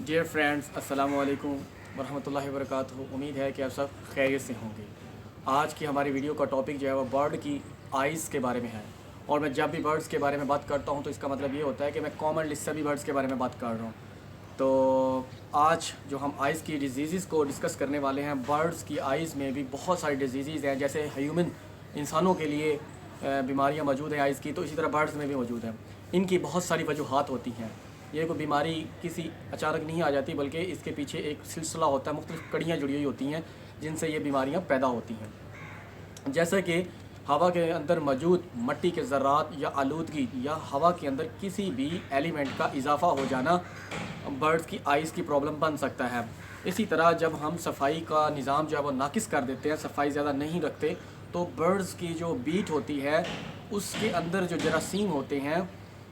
Dear friends, अस्सलाम वालेकुम वरहमतुल्लाहि वबरकातुहू। उम्मीद है कि आप सब खैरियत से होंगे। आज की हमारी वीडियो का टॉपिक जो है वो बर्ड की आइज़ के बारे में है। और मैं जब भी बर्ड्स के बारे में बात करता हूँ तो इसका मतलब ये होता है कि मैं कॉमनली सभी बर्ड्स के बारे में बात कर रहा हूँ। तो आज जो हम आइज़ की डिजीज़ को डिस्कस करने वाले हैं, बर्ड्स की आइज़ में भी बहुत सारी डिजीज़ हैं। जैसे ह्यूमन इंसानों के लिए बीमारियां मौजूद हैं आइज़ की, तो इसी तरह बर्ड्स में भी मौजूद हैं। इनकी बहुत सारी वजूहात होती हैं। ये कोई बीमारी किसी अचानक नहीं आ जाती, बल्कि इसके पीछे एक सिलसिला होता है, मुख्तलिफ कड़ियाँ जुड़ी हुई होती हैं जिनसे ये बीमारियाँ पैदा होती हैं। जैसे कि हवा के अंदर मौजूद मट्टी के ज़रात या आलूदगी या हवा के अंदर किसी भी एलिमेंट का इजाफा हो जाना बर्ड्स की आइज़ की प्रॉब्लम बन सकता है। इसी तरह जब हम सफाई का निज़ाम जो है वो नाकिस कर देते हैं, सफाई ज़्यादा नहीं रखते, तो बर्ड्स की जो बीट होती है उसके अंदर जो जरासीम होते हैं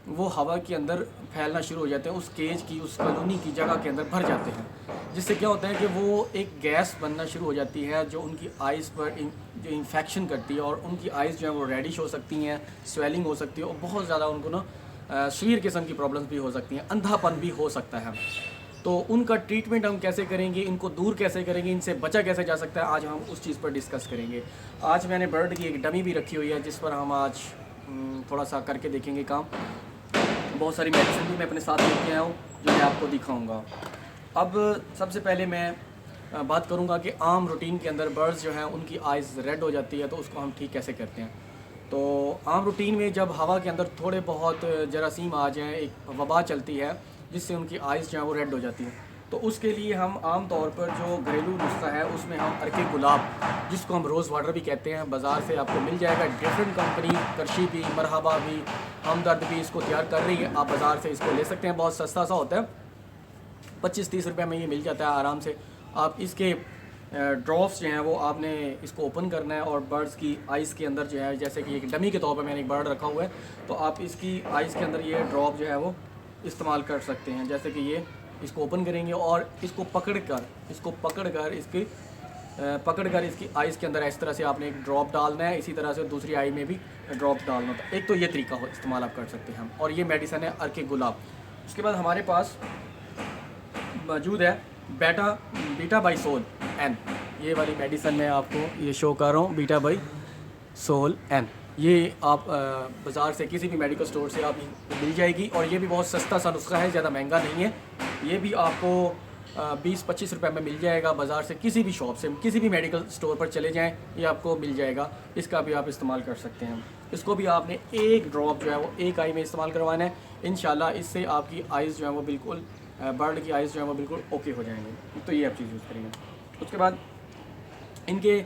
वो हवा के अंदर फैलना शुरू हो जाते हैं, उस केज की, उस कॉलोनी की जगह के अंदर भर जाते हैं। जिससे क्या होता है कि वो एक गैस बनना शुरू हो जाती है जो उनकी आइज़ पर जो इन्फेक्शन करती है, और उनकी आइज़ जो है वो रेडिश हो सकती हैं, स्वेलिंग हो सकती है, और बहुत ज़्यादा उनको ना सवीर किस्म की प्रॉब्लम्स भी हो सकती हैं, अंधापन भी हो सकता है। तो उनका ट्रीटमेंट हम कैसे करेंगे, इनको दूर कैसे करेंगे, इनसे बचा कैसे जा सकता है, आज हम उस चीज़ पर डिस्कस करेंगे। आज मैंने बर्ड की एक डमी भी रखी हुई है जिस पर हम आज थोड़ा सा करके देखेंगे काम। बहुत सारी मेडिसिन भी मैं अपने साथ लेके आया हूँ जो मैं आपको दिखाऊंगा। अब सबसे पहले मैं बात करूंगा कि आम रूटीन के अंदर बर्ड्स जो हैं उनकी आइज़ रेड हो जाती है, तो उसको हम ठीक कैसे करते हैं। तो आम रूटीन में जब हवा के अंदर थोड़े बहुत जरासीम आ जाएँ, एक वबा चलती है जिससे उनकी आइज़ जो है वो रेड हो जाती है, तो उसके लिए हम आम तौर पर जो घरेलू नुस्खा है उसमें हम अर्के गुलाब, जिसको हम रोज़ वाटर भी कहते हैं, बाज़ार से आपको मिल जाएगा। डिफरेंट कंपनी करशी भी, मरहबा भी, हमदर्द भी इसको तैयार कर रही है। आप बाज़ार से इसको ले सकते हैं, बहुत सस्ता सा होता है, 25-30 रुपये में ये मिल जाता है आराम से। आप इसके ड्रॉप्स जो हैं वो आपने इसको ओपन करना है और बर्ड्स की आइज़ के अंदर जो है, जैसे कि एक डमी के तौर पर मैंने एक बर्ड रखा हुआ है, तो आप इसकी आइज़ के अंदर ये ड्रॉप जो है वो इस्तेमाल कर सकते हैं। जैसे कि ये इसको ओपन करेंगे और इसको पकड़कर इसकी आइज़ के अंदर इस तरह से आपने एक ड्रॉप डालना है। इसी तरह से दूसरी आई में भी ड्रॉप डालना होता है। एक तो ये तरीका हो इस्तेमाल आप कर सकते हैं हम, और ये मेडिसन है अर्के गुलाब। उसके बाद हमारे पास मौजूद है बीटा बाई सोल एन। ये वाली मेडिसन मैं आपको ये शो कर रहा हूँ, बीटा बाई सोल एन। ये आप बाज़ार से किसी भी मेडिकल स्टोर से आप मिल जाएगी, और ये भी बहुत सस्ता सा नुस्खा है, ज़्यादा महंगा नहीं है। ये भी आपको 20-25 रुपये में मिल जाएगा बाज़ार से, किसी भी शॉप से, किसी भी मेडिकल स्टोर पर चले जाएं, ये आपको मिल जाएगा। इसका भी आप इस्तेमाल कर सकते हैं। इसको भी आपने एक ड्रॉप जो है वो एक आई में इस्तेमाल करवाना है। इंशाल्लाह इससे आपकी आइज़ जो है वो बिल्कुल, बर्ड की आइज़ जो है वो बिल्कुल ओके हो जाएंगे। तो ये आप चीज़ यूज़ करेंगे। उसके बाद इनके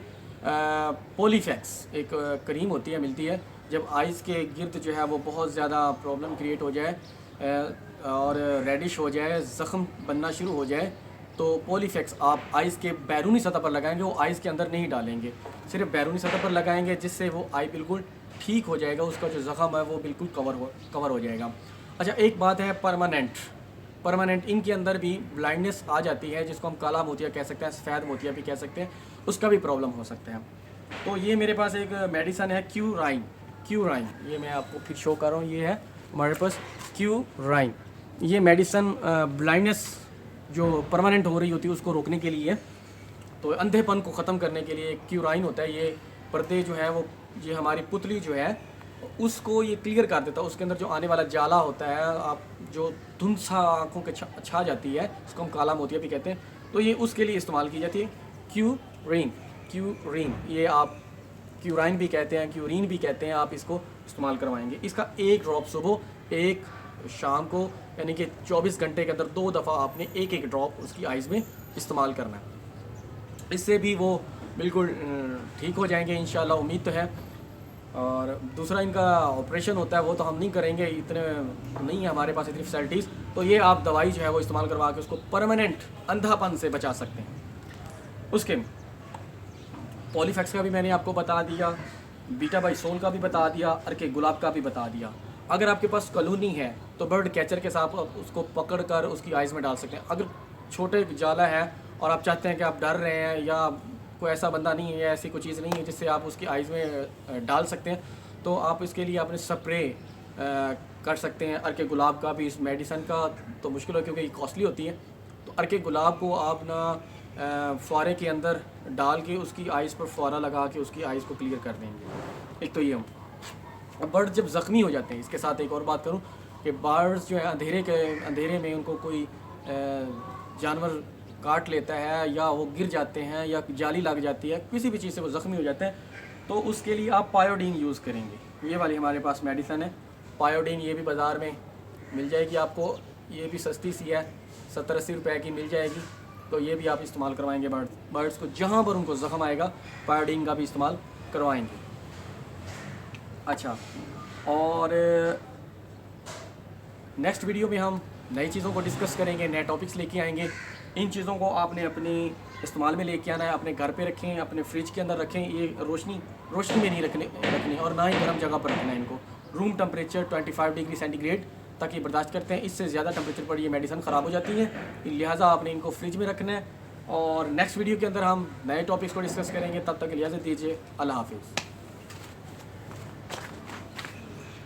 पॉलीफैक्स एक क्रीम होती है, मिलती है, जब आइज़ के गिर्द जो है वो बहुत ज़्यादा प्रॉब्लम क्रिएट हो जाए और रेडिश हो जाए, ज़ख़म बनना शुरू हो जाए, तो पॉलीफैक्स आप आइज़ के बैरूनी सतह पर लगाएंगे, वो आइज़ के अंदर नहीं डालेंगे, सिर्फ बैरूनी सतह पर लगाएंगे, जिससे वो आई बिल्कुल ठीक हो जाएगा, उसका जो ज़ख़म है वो बिल्कुल कवर हो जाएगा। अच्छा, एक बात है परमानेंट इनके अंदर भी ब्लाइंडनेस आ जाती है, जिसको हम काला मोतिया कह सकते हैं, सफ़ेद मोतिया भी कह सकते हैं, उसका भी प्रॉब्लम हो सकता है। तो ये मेरे पास एक मेडिसन है क्यूराइन। ये मैं आपको फिर शो कर रहा हूँ। ये है हमारे पास क्यूराइन। ये मेडिसन ब्लाइंडनेस जो परमानेंट हो रही होती है उसको रोकने के लिए, तो अंधेपन को ख़त्म करने के लिए क्यूराइन होता है। ये पर्दे जो है वो, ये हमारी पुतली जो है उसको ये क्लियर कर देता है, उसके अंदर जो आने वाला जाला होता है, आप जो धुंध सा आँखों के छा जाती है, उसको हम काला मोतिया भी कहते हैं, तो ये उसके लिए इस्तेमाल की जाती है क्यूरीन। ये आप क्यूराइन भी कहते हैं, क्यूरीन भी कहते हैं। आप इसको इस्तेमाल करवाएंगे। इसका एक ड्रॉप सुबह, एक शाम को, यानी कि 24 घंटे के अंदर 2 दफ़ा आपने एक ड्रॉप उसकी आइज़ में इस्तेमाल करना है। इससे भी वो बिल्कुल ठीक हो जाएंगे इंशाल्लाह, उम्मीद तो है। और दूसरा इनका ऑपरेशन होता है, वो तो हम नहीं करेंगे, इतने नहीं है हमारे पास इतनी फैसिलिटीज़। तो ये आप दवाई जो है वो इस्तेमाल करवा के उसको परमानेंट अंधापन से बचा सकते हैं। उसके पॉलीफैक्स का भी मैंने आपको बता दिया, बीटा बाई सोल का भी बता दिया, अर्के गुलाब का भी बता दिया। अगर आपके पास कॉलोनी है तो बर्ड कैचर के साथ आप उसको पकड़ कर उसकी आइज़ में डाल सकते हैं। अगर छोटे जाला है और आप चाहते हैं कि आप डर रहे हैं, या कोई ऐसा बंदा नहीं है या ऐसी कोई चीज़ नहीं है जिससे आप उसकी आइज़ में डाल सकते हैं, तो आप इसके लिए अपने स्प्रे कर सकते हैं। अर्के गुलाब का भी, इस मेडिसन का तो मुश्किल हो क्योंकि कॉस्टली होती है, अर्के गुलाब को आप ना फुआरे के अंदर डाल के उसकी आइज़ पर फुआरा लगा के उसकी आइज़ को क्लियर कर देंगे। एक तो ये अब बर्ड जब ज़ख्मी हो जाते हैं, इसके साथ एक और बात करूँ कि बर्ड्स जो है अंधेरे में उनको कोई जानवर काट लेता है या वो गिर जाते हैं या जाली लग जाती है, किसी भी चीज़ से वो ज़ख्मी हो जाते हैं, तो उसके लिए आप पायोडीन यूज़ करेंगे। ये वाली हमारे पास मेडिसन है पायोडीन, ये भी बाज़ार में मिल जाएगी आपको, ये भी सस्ती सी है, 70-80 रुपए की मिल जाएगी। तो ये भी आप इस्तेमाल करवाएंगे बर्ड्स को जहाँ पर उनको ज़ख्म आएगा, पायोडीन का भी इस्तेमाल करवाएंगे। अच्छा, और नेक्स्ट वीडियो में हम नई चीज़ों को डिस्कस करेंगे, नए टॉपिक्स लेके आएंगे। इन चीज़ों को आपने अपने इस्तेमाल में लेके आना है, अपने घर पे रखें, अपने फ्रिज के अंदर रखें। ये रोशनी में नहीं रखनी और ना ही गर्म जगह पर रखना है इनको। रूम टेम्परेचर 25 डिग्री सेंटीग्रेड तक ये बर्दाश्त करते हैं। इससे ज़्यादा टेम्परेचर पर ये मेडिसिन ख़राब हो जाती है, लिहाजा आपने इनको फ्रिज में रखना है। और नेक्स्ट वीडियो के अंदर हम नए टॉपिक्स को डिस्कस करेंगे। तब तक इजाज़त दीजिए, अल्लाह हाफिज़।